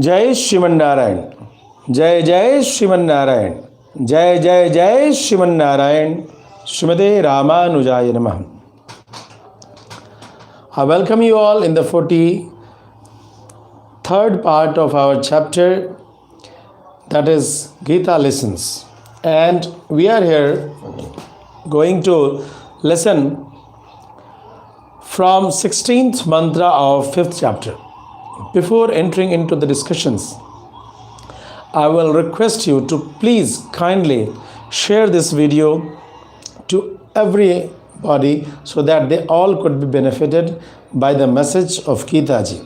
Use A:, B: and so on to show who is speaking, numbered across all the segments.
A: जय श्रीमन्नारायण, जय जय श्रीमन्नारायण, जय जय जय श्रीमन्नारायण, श्रीमते रामानुजाय नमः. I welcome you all in the 43rd part of our chapter, that is Gita lessons, and we are here going to listen from 16th mantra of 5th chapter. Before entering into the discussions, I will request you to please kindly share this video to everybody so that they all could be benefited by the message of Gita ji.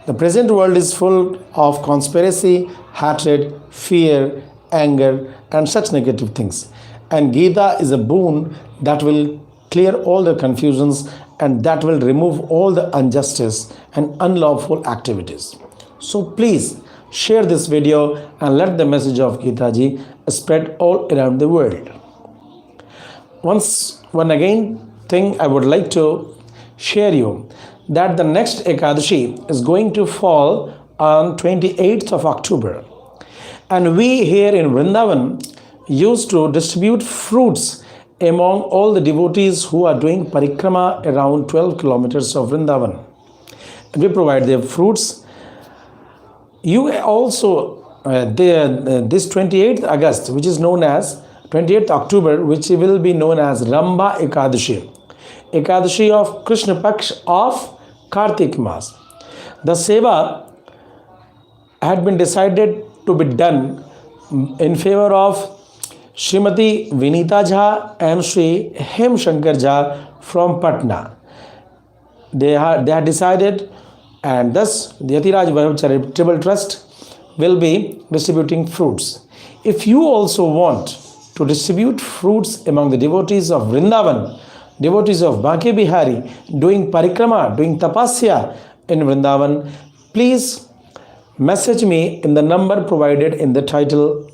A: The present world is full of conspiracy, hatred, fear, anger, and such negative things. And Gita is a boon that will clear all the confusions and that will remove all the injustice and unlawful activities. So please share this video and let the message of Gita ji spread all around the world. One again thing I would like to share you that the next Ekadashi is going to fall on 28th of October. And we here in Vrindavan used to distribute fruits among all the devotees who are doing parikrama around 12 kilometers of Vrindavan. And we provide their fruits. You also, this 28th August, which is known as 28th October, which will be known as Ramba Ekadashi, Ekadashi of Krishna Paksh of Kartik Mas. The seva had been decided to be done in favor of Srimati Vinita Jha and Sri Hem Shankar Jha from Patna. They had decided, and thus the YATIRAJ Charitable Trust will be distributing fruits. If you also want to distribute fruits among the devotees of Vrindavan, devotees of Baki Bihari, doing parikrama, doing tapasya in Vrindavan, please message me in the number provided in the title,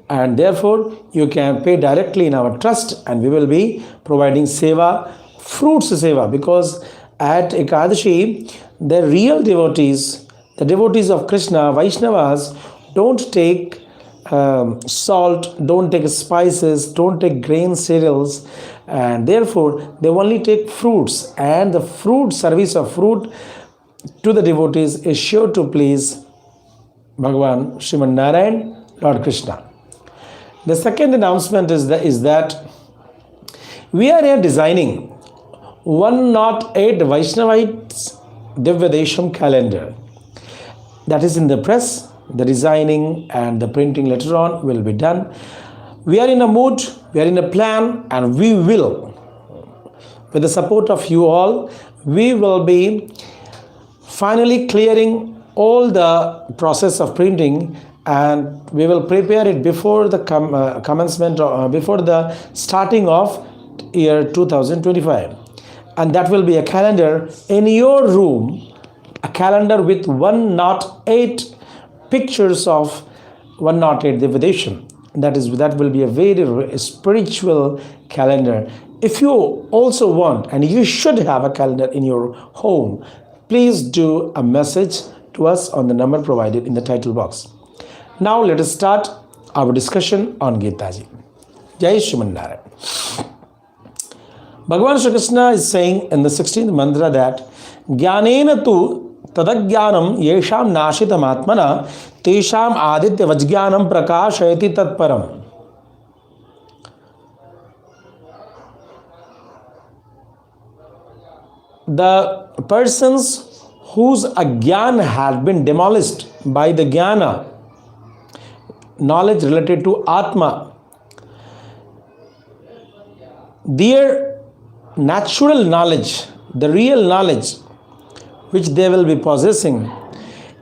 A: and therefore you can pay directly in our trust and we will be providing seva, fruits seva, because at Ekadashi the real devotees, the devotees of Krishna, Vaishnavas, don't take salt, don't take spices, don't take grain cereals, and therefore they only take fruits, and the fruit service of fruit to the devotees is sure to please Bhagavan Sriman Narayan, Lord Krishna. The second announcement is that we are here designing 108 Vaishnavites Divyadesham calendar. That is in the press. The designing and the printing later on will be done. We are in a mood, we are in a plan, and we will, with the support of you all, we will be finally clearing all the process of printing, and we will prepare it before the commencement, before the starting of year 2025. And that will be a calendar in your room, a calendar with 108 pictures of 108 Divyadesham. That will be a very spiritual calendar. If you also want, and you should have a calendar in your home, please do a message to us on the number provided in the title box. Now let us start our discussion on Gita ji. Jai Shriman Narayan. Bhagavan Shri Krishna is saying in the 16th mantra that Jnanena tu tadajnanam yesham nashitam atmana tesham aditya vajnanam prakashayati tatparam. The persons whose ajnana had been demolished by the jnana, knowledge related to Atma, their natural knowledge, the real knowledge which they will be possessing,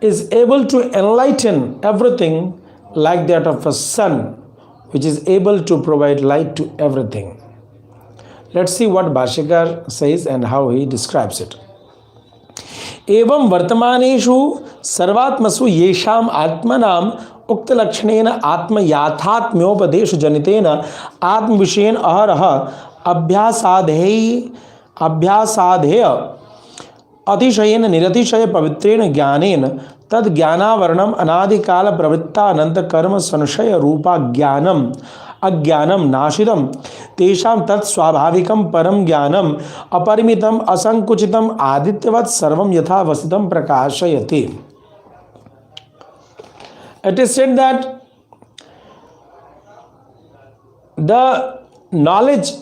A: is able to enlighten everything like that of a sun, which is able to provide light to everything. Let's see what Bhashyakar says and how he describes it. Evam vartamaneshu sarvatmasu yesham atmanam ukta lakshanena atma yathatmyopadeshu janitena atma vishayen aharaha abhyasadheya अतिशयेन निरतिशय पवित्रेण ज्ञानेन तद ज्ञानावरणम अनादिकाल प्रवृत्ता अनंत कर्म संशय रूपा ज्ञानम अज्ञानम नाशिदम तेषां तत् स्वाभाविकम परम ज्ञानम अपरिमितम असंकुचितम आदित्यवत् सर्वम यथा वसितम प्रकाशयति. It is said that the knowledge,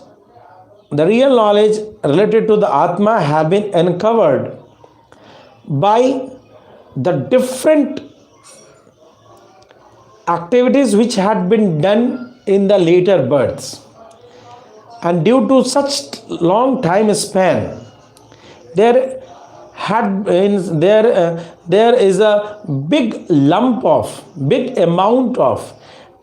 A: the real knowledge related to the Atma have been uncovered by the different activities which had been done in the later births. And due to such long time span, there is a big amount of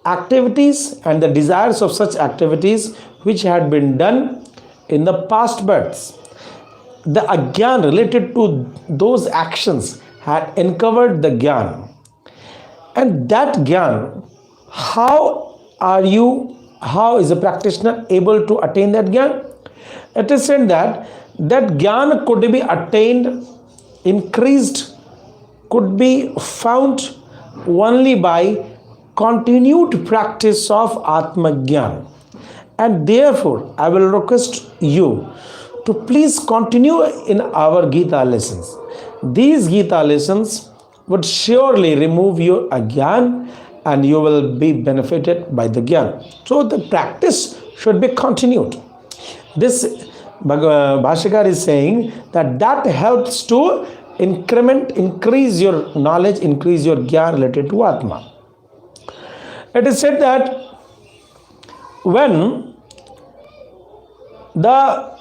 A: activities and the desires of such activities which had been done in the past births. The agyan related to those actions had uncovered the gyan. And that gyan, how is a practitioner able to attain that gyan? It is said that gyan could be attained, increased, could be found only by continued practice of Atma Gyan. And therefore, I will request you to please continue in our Gita lessons. These Gita lessons would surely remove your Agyan and you will be benefited by the Gyan. So the practice should be continued. This Bhashyakar is saying that helps to increase your knowledge, increase your Gyan related to Atma. It is said that when the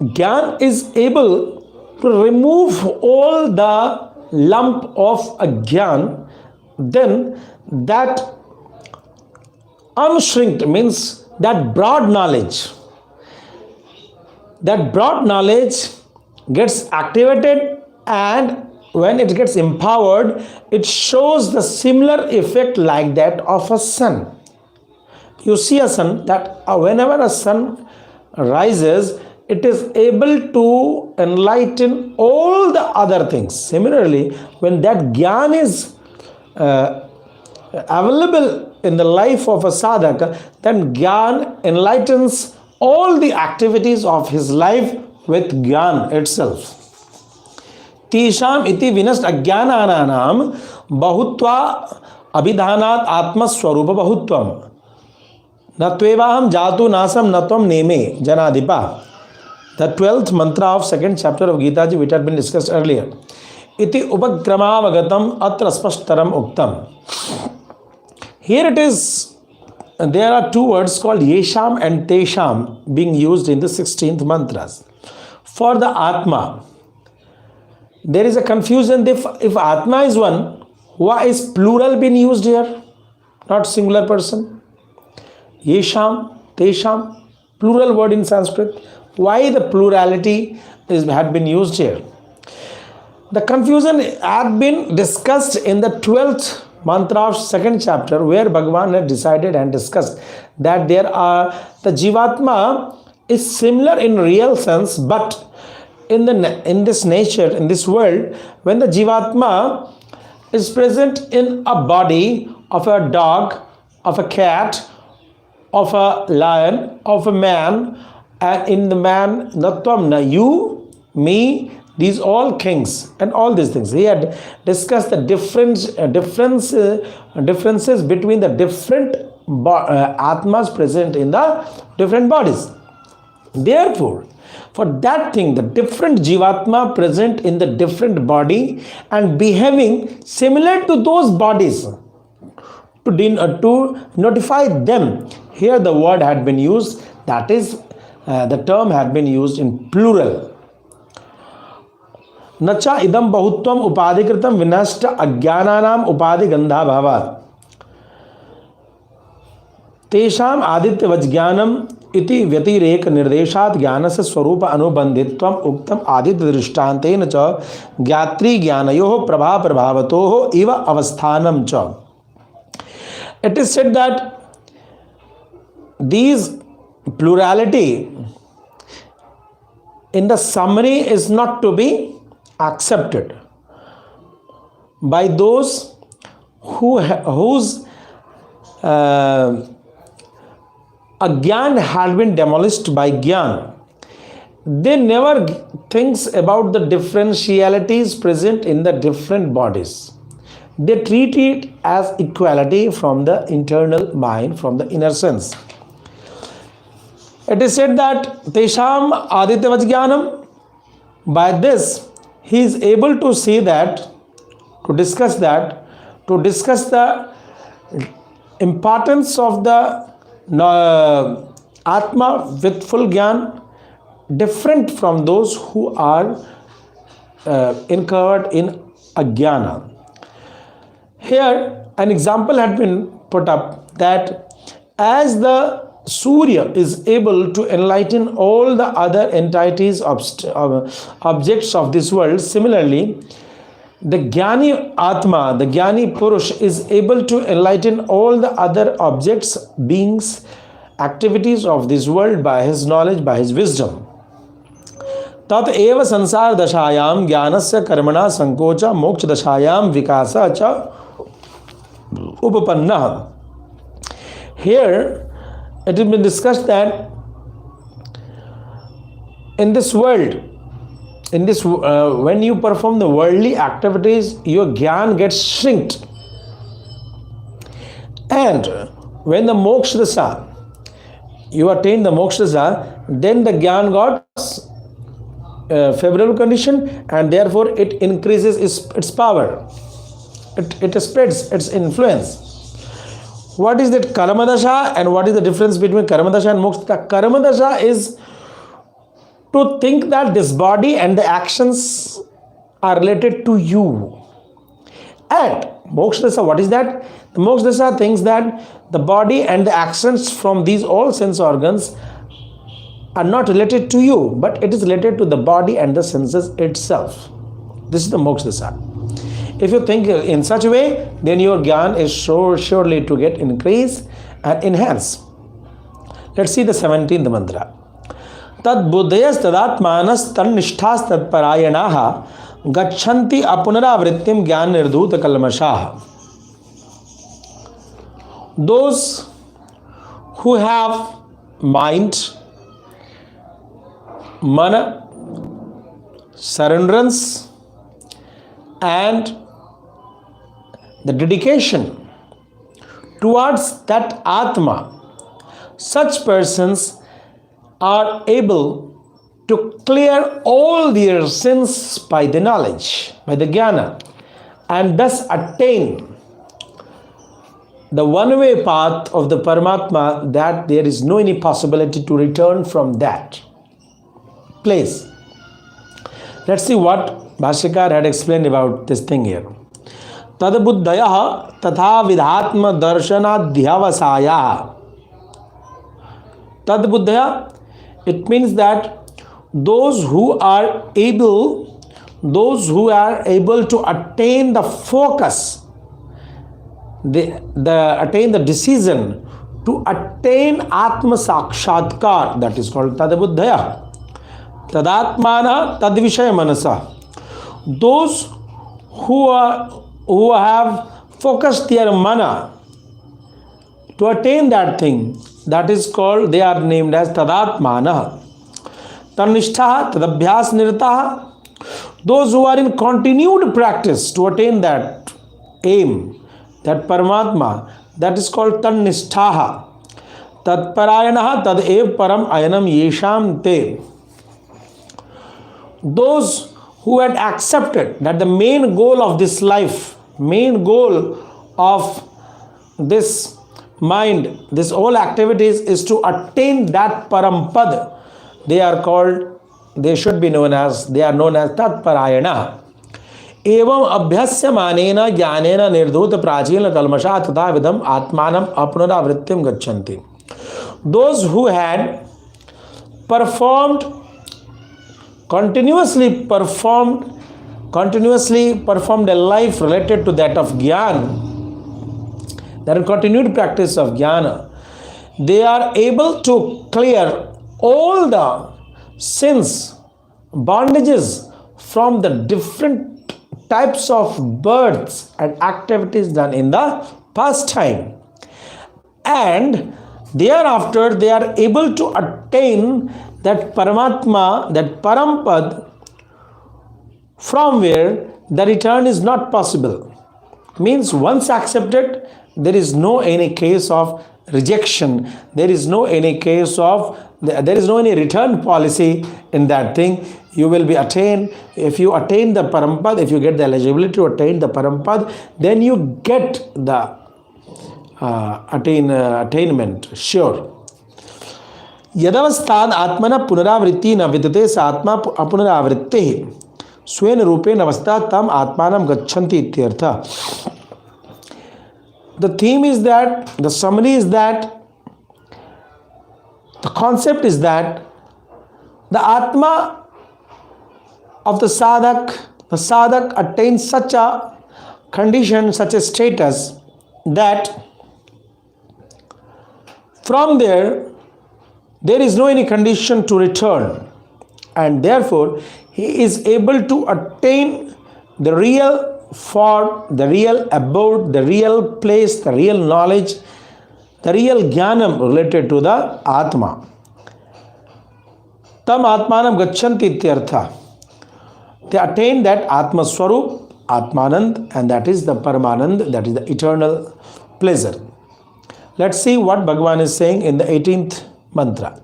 A: Gyan is able to remove all the lump of Agyan, then that unshrinked means that broad knowledge gets activated, and when it gets empowered, it shows the similar effect like that of a sun. You see a sun, that whenever a sun rises, it is able to enlighten all the other things. Similarly, when that Gyan is available in the life of a sadhaka, then Gyan enlightens all the activities of his life with Gyan itself. Tisham iti vinast ajnananam bahutva abhidhanat atmaswarupa bahutvam natvevaham jatu nasam natvam neme janadipa. The 12th mantra of 2nd chapter of Gita ji, which had been discussed earlier. Iti upakramavagatam atra spashtaram uktam. Here it is, there are two words called yesham and tesham being used in the 16th mantras. For the Atma, there is a confusion. If Atma is one, why is plural being used here, not singular person? Yesham, tesham, plural word in Sanskrit. Why the plurality had been used here? The confusion had been discussed in the 12th mantra of 2nd chapter, where Bhagavan had decided and discussed that the Jivatma is similar in real sense, but in this nature, in this world, when the Jivatma is present in a body of a dog, of a cat, of a lion, of a man, and in the man, Natvam, you, me, these all kings and all these things. He had discussed the differences between the different Atmas present in the different bodies. Therefore, for that thing, the different Jivatma present in the different body and behaving similar to those bodies, to notify them, here the word had been used, that is, the term had been used in plural. Nacha idam bahutvam upadhikritam vinashta ajnananam upadhi gandha bhavat. Tesham aditya vajnanam iti vyatireka nirdeshat jnanasya swarupa anubandhitvam uktam aditya drishtantena cha gyatri jnanayoh prabha prabhavatoh eva avasthanam cha. It is said that these plurality in the summary is not to be accepted by those whose agyan had been demolished by gyan. They never thinks about the differentialities present in the different bodies. They treat it as equality from the internal mind, from the inner sense. It is said that Tesham Adityavach Jnanam. By this, he is able to see that, to discuss the importance of the Atma with full Gyan, different from those who are incurred in Ajnana. Here, an example had been put up that as the Surya is able to enlighten all the other entities, objects of this world, similarly, the Jnani Atma, the Jnani Purush is able to enlighten all the other objects, beings, activities of this world by his knowledge, by his wisdom. tat eva sansar dashayam jnanasya karmana sankocha moksha dashayam vikasa cha upapanna. Here it has been discussed that in this world, when you perform the worldly activities, your gyan gets shrinked, and when the moksha dasa, you attain the moksha dasa, then the gyan got favorable condition, and therefore it increases its power. It spreads its influence. What is that karma dasha, and what is the difference between karma dasha and moksha? Karma dasha is to think that this body and the actions are related to you. And moksha dasha, what is that? The moksha dasha thinks that the body and the actions from these all sense organs are not related to you, but it is related to the body and the senses itself. This is the moksha dasha. If you think in such a way, then your gyan is surely to get increased and enhanced. Let's see the 17th mantra. Tad buddhayas tadatmanas tannishthas tadparayanaha gachanti apunaravrittim gyan nirdhuta kalmashaha. Those who have mind, mana, surrenderance, and the dedication towards that Atma, such persons are able to clear all their sins by the knowledge, by the jnana, and thus attain the one-way path of the Paramatma, that there is no any possibility to return from that place. Let's see what Bhashyakar had explained about this thing here. Tad buddhaya tatha vidhatma darshanadhyavasaya. Tad buddhaya, it means that those who are able to attain the focus, attain the decision to attain Atma Sakshatkar, that is called Tad buddhaya. Tadatmana tadvishaya manasa. Those who have focused their mana to attain that thing, that is called, they are named as tadatmana. Tanishtaha tadabhyas nirtaha. Those who are in continued practice to attain that aim, that Paramatma, that is called tanishtaha. Tadparayanaha tad ev param ayanam yesham te. Those who had accepted that the main goal of this life, main goal of this mind, this all activities is to attain that parampad, they are known as tatparayana. Evam abhyasya manena jnanena nirdhuta prachina kalmasha tatha vidham atmanam apunaravrittim gachanti. Those who had continuously performed a life related to that of Jnana, that is continued practice of Jnana, they are able to clear all the sins bondages from the different types of births and activities done in the past time. And thereafter they are able to attain that Paramatma, that Parampad, from where the return is not possible. Means once accepted, there is no any case of rejection, there is no any case of, there is no any return policy in that thing. You will be attained. If you attain the Parampad, if you get the eligibility to attain the Parampad, then you get the attainment, sure. यदवस्थान आत्मना पुनरावृत्ति न विद्यते स आत्मा अपुनरावृत्ति स्वेन रूपेण अवस्था तम आत्मानं गच्छन्ति इत्यर्थ. The theme is that, the summary is that, the concept is that the Atma of the sadhak attains such a condition, such a status, that from there is no any condition to return, and therefore he is able to attain the real form, the real abode, the real place, the real knowledge, the real jnanam related to the Atma. Tam Atmanam Gachanti ityartha. They attain that Atma Swarup, Atmanand, and that is the Paramanand, that is the eternal pleasure. Let's see what Bhagavan is saying in the 18th mantra.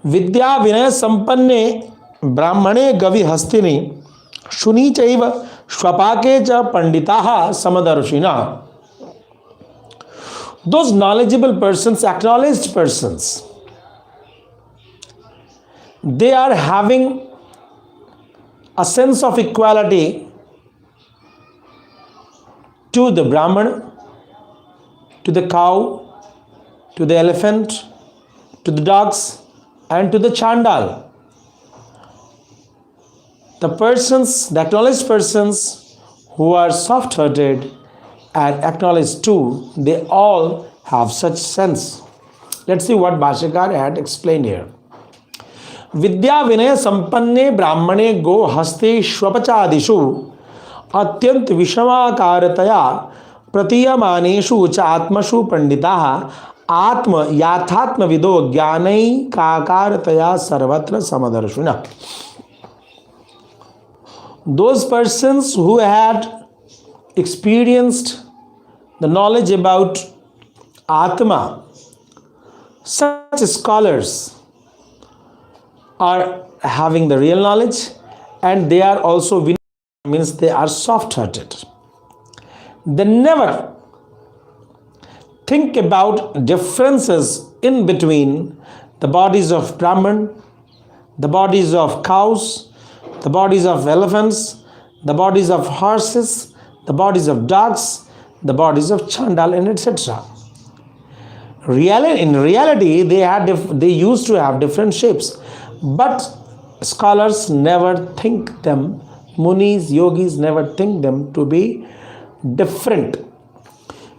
A: Vidya Vinaya Sampanne Brahmane Gavi Hastini Shuni Chaiva Shwapake cha Panditaha Samadarshina. Those knowledgeable persons, acknowledged persons, they are having a sense of equality to the Brahman, to the cow, to the elephant, to the dogs, and to the Chandal. The persons, the acknowledged persons who are soft-hearted and acknowledged too, they all have such sense. Let's see what Bhashyakar had explained here. Vidya Vinaya Sampanne Brahmane Go Haste Shwapachadishu Atyant Vishamaakarataya Pratiyamaneshu Cha Atmashu Panditaha Atma Yathatma Vido Jnanai Kakarataya Sarvatra Samadarshuna. Those persons who had experienced the knowledge about Atma, such scholars are having the real knowledge, and they are also, means they are soft-hearted. They never think about differences in between the bodies of Brahman, the bodies of cows, the bodies of elephants, the bodies of horses, the bodies of dogs, the bodies of Chandal, and etc. In reality, they used to have different shapes, but scholars never think them, munis, yogis never think them to be different.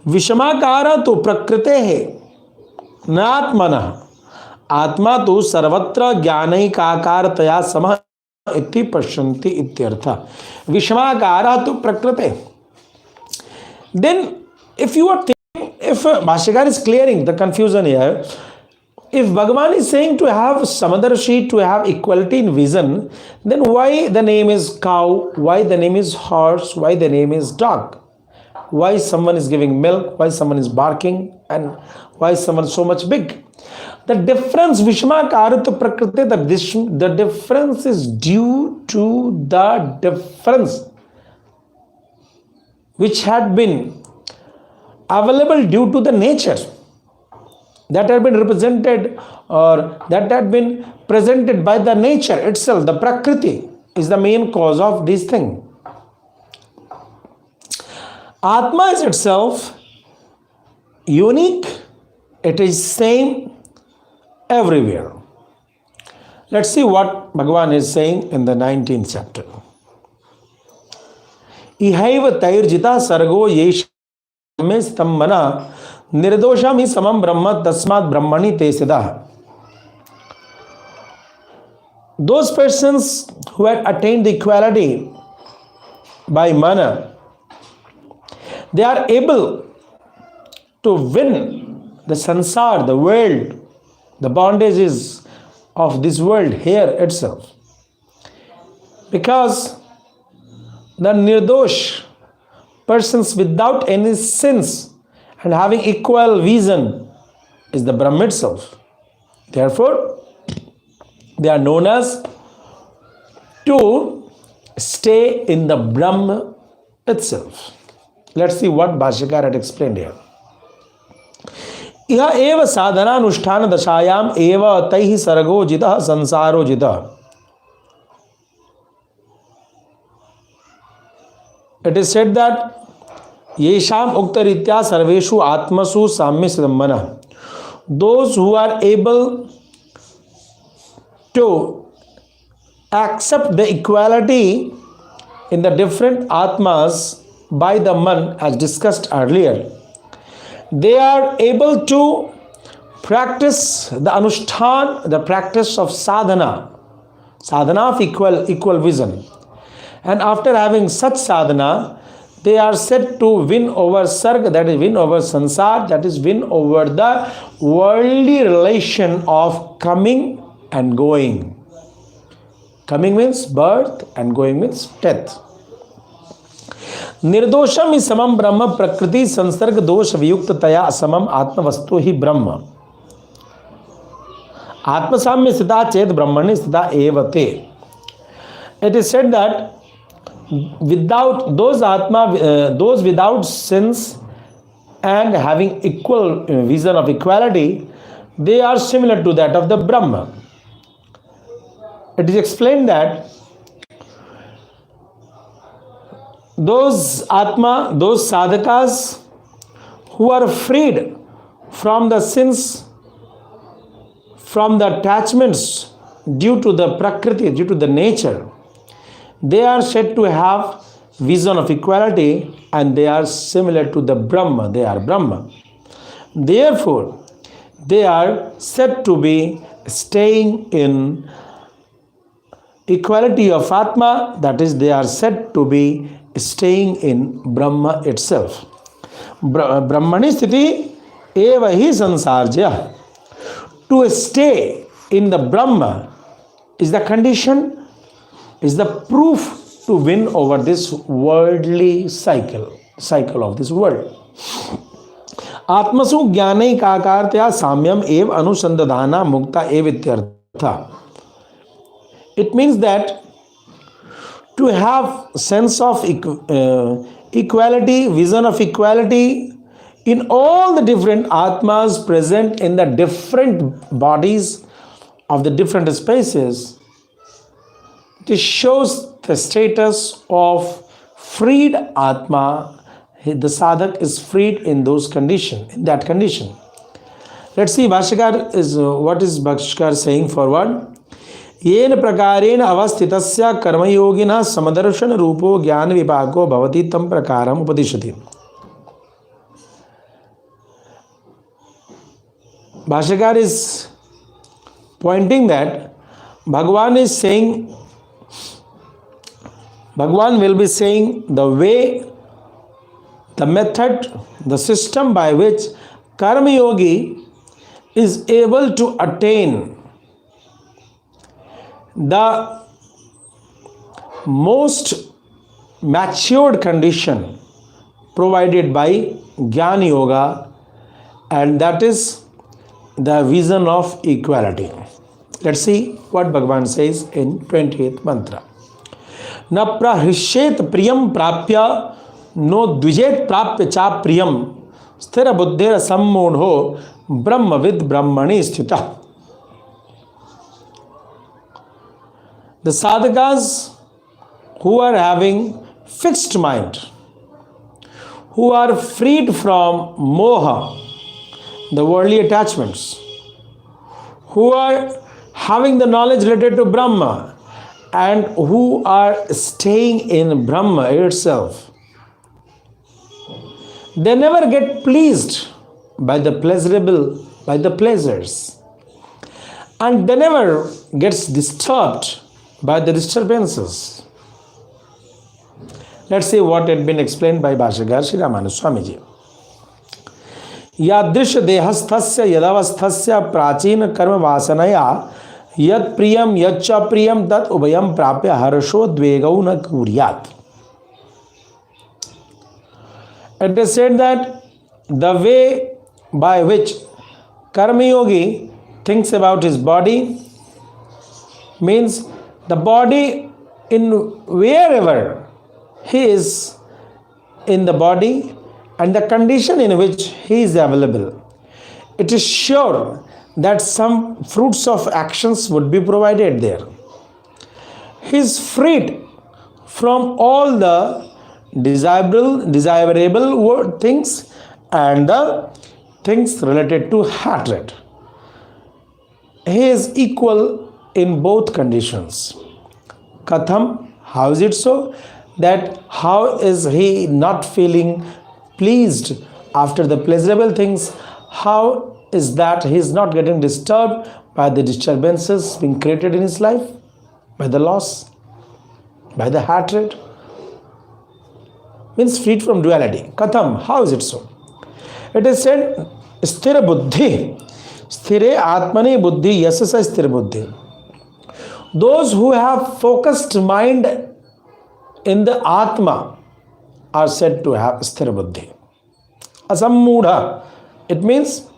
A: Vishamakara tu prakritehe natmana atma tu sarvatra jnanai kakartaya samah iti pashanti ityartha. Vishamakara tu prakrite. Then if you are thinking, if Bhashyakar is clearing the confusion here, if Bhagavan is saying to have Samadarshi, to have equality in vision, then why the name is cow, why the name is horse, why the name is dog? Why someone is giving milk, why someone is barking, and why someone is so much big? The difference, Vishmakarata Prakriti, the difference is due to the difference which had been available due to the nature that had been represented, or that had been presented by the nature itself. The Prakriti is the main cause of this thing. Atma is itself unique. It is same everywhere. Let's see what Bhagavan is saying in the 19th chapter. Ihaiva tairjita sargo yesh me stambana निर्दोषम ही समम ब्रह्म तस्मात् ब्रह्मणि ते सिद्धा. Those persons who had attained the equality by mana, they are able to win the sansar, the world, the bondages of this world here itself. Because the nirdosh, persons without any sins and having equal vision, is the Brahma itself. Therefore, they are known as to stay in the Brahma itself. Let's see what Bhashyakar had explained here. Iha eva sadhana anusthana dashayam eva taihi sargo jitah sansaro jitah. It is said that yesham uktaritya sarveshu atmasu samya siddhamana. Those who are able to accept the equality in the different atmas by the man, as discussed earlier, they are able to practice the anushtan, the practice of sadhana of equal vision. And after having such sadhana, they are said to win over sarg, that is win over sansar, that is win over the worldly relation of coming and going. Coming means birth and going means death. Nirdosham is samam brahma prakriti sansarg dosh viyuktaya samam atma vastu hi brahma. Atma samya sthita chet brahmani sthita evate. It is said that without those without sins and having equal vision of equality, they are similar to that of the Brahma. It is explained that those sadhakas who are freed from the sins, from the attachments due to the prakriti, due to the nature, they are said to have vision of equality and they are similar to the Brahma. They are Brahma. Therefore, they are said to be staying in equality of Atma, that is, they are said to be staying in Brahma itself. Brahmani sthiti eva hi sansarjya. To stay in the Brahma is the condition, is the proof to win over this worldly cycle of this world. Atmasu jnane kakartya samyam ev anusandadhana mukta ev ityartha. It means that to have sense of equality, vision of equality in all the different atmas present in the different bodies of the different spaces, this shows the status of freed atma. The sadhak is freed in that condition. Let's see what is Bhashyakar saying forward. येन प्रकारेण अवस्थितस्य कर्मयोगिनः समदर्शन रूपो ज्ञान विपाको भवति तं प्रकारम् उपदिशति. Bhashyakar is pointing that Bhagwan will be saying the way, the method, the system by which Karma Yogi is able to attain the most matured condition provided by Jnana Yoga, and that is the vision of equality. Let's see what Bhagavan says in 28th mantra. Na prahishet priyam prapya no dvijet prapya cha priyam sthira buddhira sammodho brahmavid brahmani sthita. The sadhakas who are having fixed mind, who are freed from moha, the worldly attachments, who are having the knowledge related to Brahma, and who are staying in Brahma itself, they never get pleased by the pleasures, and they never gets disturbed by the disturbances. Let's see what had been explained by Bhashagar Sri Raman Swamiji. यादृश देहस्थस्य यदवस्थस्य प्राचीन कर्म वासनया यत् प्रियम यच्च प्रियम तत् उभयम प्राप्य हर्षोद्वेगौ न कुर्यात्. It is said that the way by which Karma Yogi thinks about his body means the body in wherever he is in the body and the condition in which he is available, it is sure that some fruits of actions would be provided there. He is freed from all the desirable things and the things related to hatred. He is equal in both conditions. Katham, how is it so? That how is he not feeling pleased after the pleasurable things? How is that he is not getting disturbed by the disturbances being created in his life? By the loss? By the hatred? Means freed from duality. Katham, how is it so? It is said, Sthira Buddhi. Sthire Atmani Buddhi, Yasasa Sthira Buddhi. Those who have focused mind in the Atma are said to have Sthira Buddhi. Asammudha. It means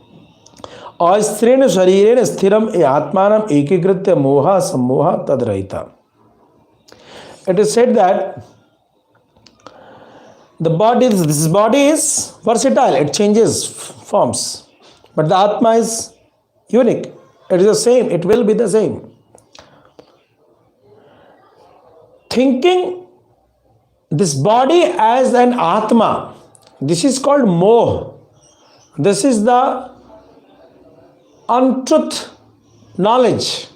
A: Asthirena Sharirena Sthiram E Atmanam Ekikritya Moha Sammoha Tadrahita. It is said that this body is versatile, it changes forms, but the Atma is unique. It is the same, it will be the same. Thinking this body as an Atma, this is called Moh. This is the untruth knowledge,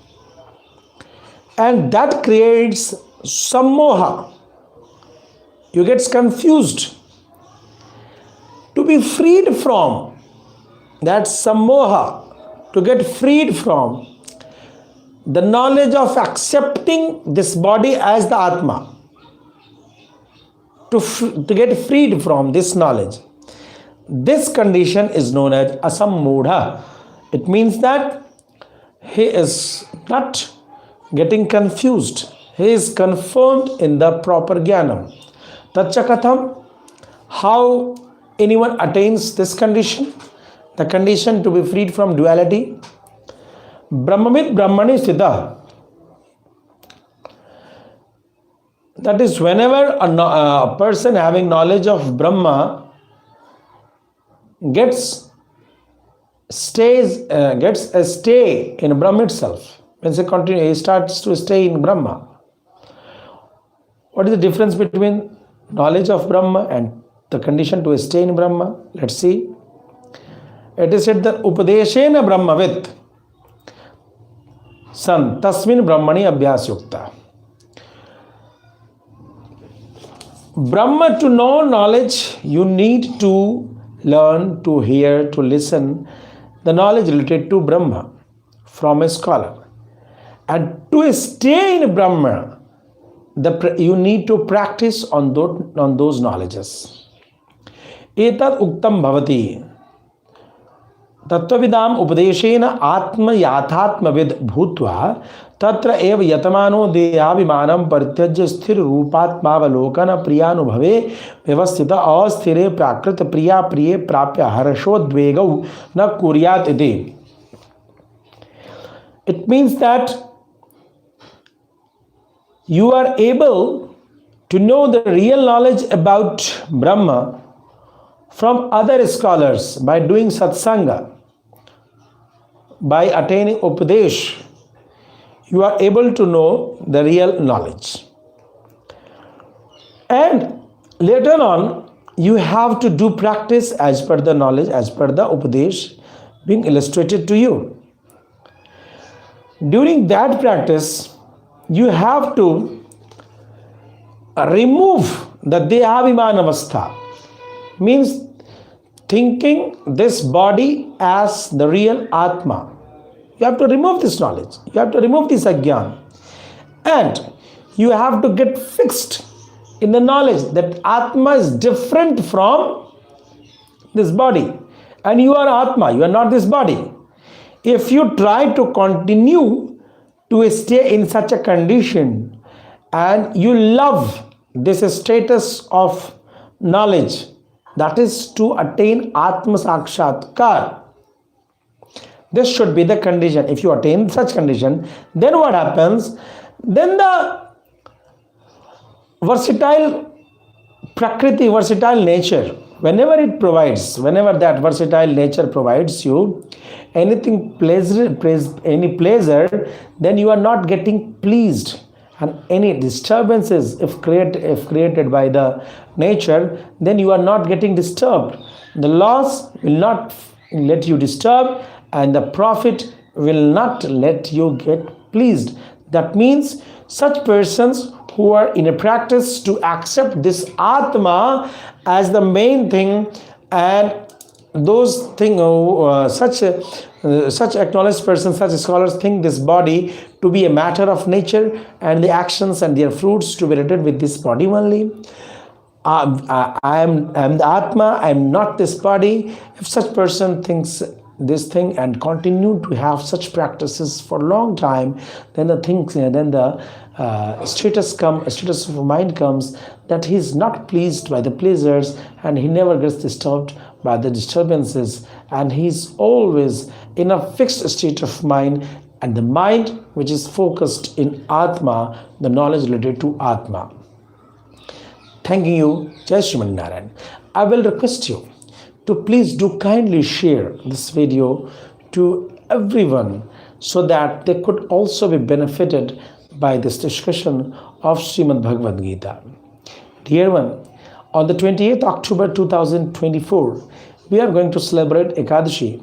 A: and that creates sammoha. You get confused. To be freed from that sammoha, to get freed from the knowledge of accepting this body as the Atma, to get freed from this knowledge, this condition is known as asammudha. It means that he is not getting confused. He is confirmed in the proper jnanam. Tatchakatham, how anyone attains this condition? The condition to be freed from duality. Brahmamid Brahmani Siddha. That is, whenever a person having knowledge of Brahma gets a stay in Brahma itself. When he starts to stay in Brahma. What is the difference between knowledge of Brahma and the condition to stay in Brahma? Let's see. It is said that Upadeshena Brahmavit San Tasmin Brahmani Abhyas Yukta. Brahma, to know knowledge, you need to learn, to hear, to listen the knowledge related to Brahma from a scholar. And to stay in Brahma, you need to practice on those knowledges. Etad uktam bhavati tattvavidam upadeshena atma yathatmavid bhutva tatra eva yatamano deyavimanam parityajya sthir rupatmavalokana priyanubhave vyavasthita asthire prakrita priya priye prapya harashodvegau na kuryat iti. It means that you are able to know the real knowledge about Brahma from other scholars by doing satsanga, by attaining upadesh. You are able to know the real knowledge. And later on, you have to do practice as per the knowledge, as per the upadesh being illustrated to you. During that practice, you have to remove the dehavimanavastha, means thinking this body as the real Atma, You have to remove this knowledge. You have to remove this agyan. And you have to get fixed in the knowledge that Atma is different from this body. And you are Atma, you are not this body. If you try to continue to stay in such a condition and you love this status of knowledge, that is to attain Atma Sakshatkar. This should be the condition. If you attain such condition, then what happens? Then the versatile Prakriti, versatile nature, whenever it provides, whenever that versatile nature provides you anything any pleasure, then you are not getting pleased. And any disturbances, if created by the nature, then you are not getting disturbed. The loss will not let you disturb, and the profit will not let you get pleased. That means such persons who are in a practice to accept this Atma as the main thing, and those things, such acknowledged persons, such scholars think this body to be a matter of nature and the actions and their fruits to be related with this body only. I am the Atma, I am not this body. If such person thinks this thing and continue to have such practices for a long time, then the status of mind comes that he is not pleased by the pleasures, and he never gets disturbed by the disturbances, and he is always in a fixed state of mind, and the mind which is focused in Atma, the knowledge related to Atma. Thanking you, Jai Shriman Narayan. I will request you to please do kindly share this video to everyone so that they could also be benefited by this discussion of Srimad Bhagavad Gita. Dear one, on the 28th October 2024, we are going to celebrate Ekadashi,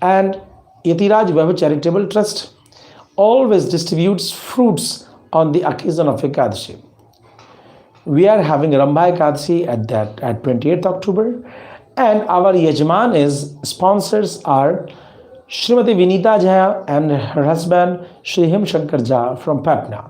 A: and YATIRAJ VAIBHAN Charitable Trust always distributes fruits on the occasion of Ekadashi. We are having Rambha Ekadashi at 28th October, and our Yajman sponsors are Srimati Vinita Jha and her husband Shri Him Shankar Jha from Patna.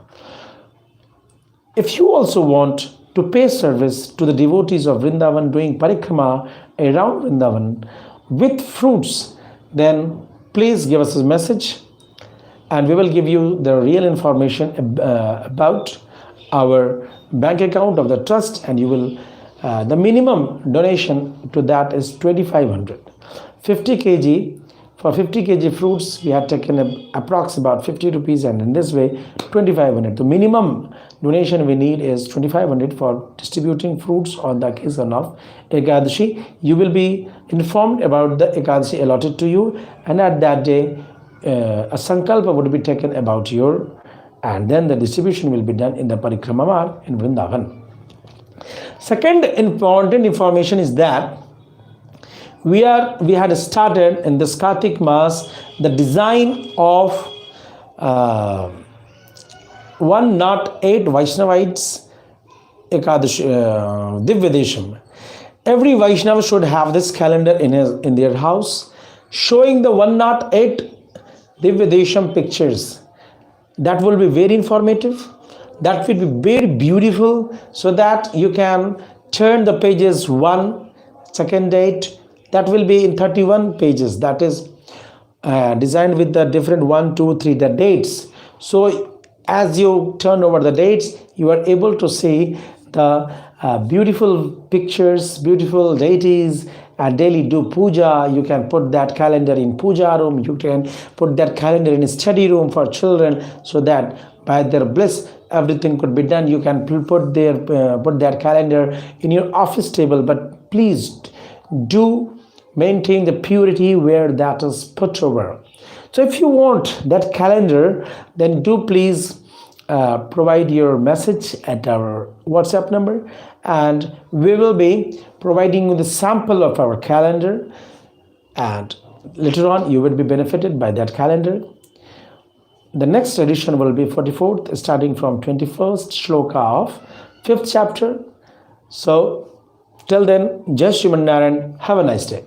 A: If you also want to pay service to the devotees of Vrindavan doing parikrama around Vrindavan with fruits, then please give us a message and we will give you the real information about our bank account of the trust, and you will the minimum donation to that is 2500. 50 kg. For 50 kg fruits, we have taken approx about 50 rupees, and in this way 2500. The minimum donation we need is 2500 for distributing fruits on the occasion of Ekadashi. You will be informed about the Ekadashi allotted to you, and at that day a sankalpa would be taken about your, and then the distribution will be done in the Parikrama Marg in Vrindavan. Second important information is that we had started in this Kartik Mass the design of 108 Vaishnavites Ekadashi Divyadesham. Every Vaishnava should have this calendar in their house showing the 108 Divyadesham pictures. That will be very informative. That will be very beautiful, so that you can turn the pages one, second date. That will be in 31 pages. That is designed with the different 1, 2, 3 the dates. So as you turn over the dates, you are able to see the beautiful pictures, beautiful deities. Daily do puja. You can put that calendar in puja room. You can put that calendar in a study room for children, so that by their bliss everything could be done. You can put that calendar in your office table, but please do maintain the purity where that is put over. So if you want that calendar, then do please provide your message at our WhatsApp number, and we will be providing you the sample of our calendar, and later on you will be benefited by that calendar. The next edition will be 44th, starting from 21st shloka of 5th chapter. So till then, Jai Shriman Narayan, have a nice day.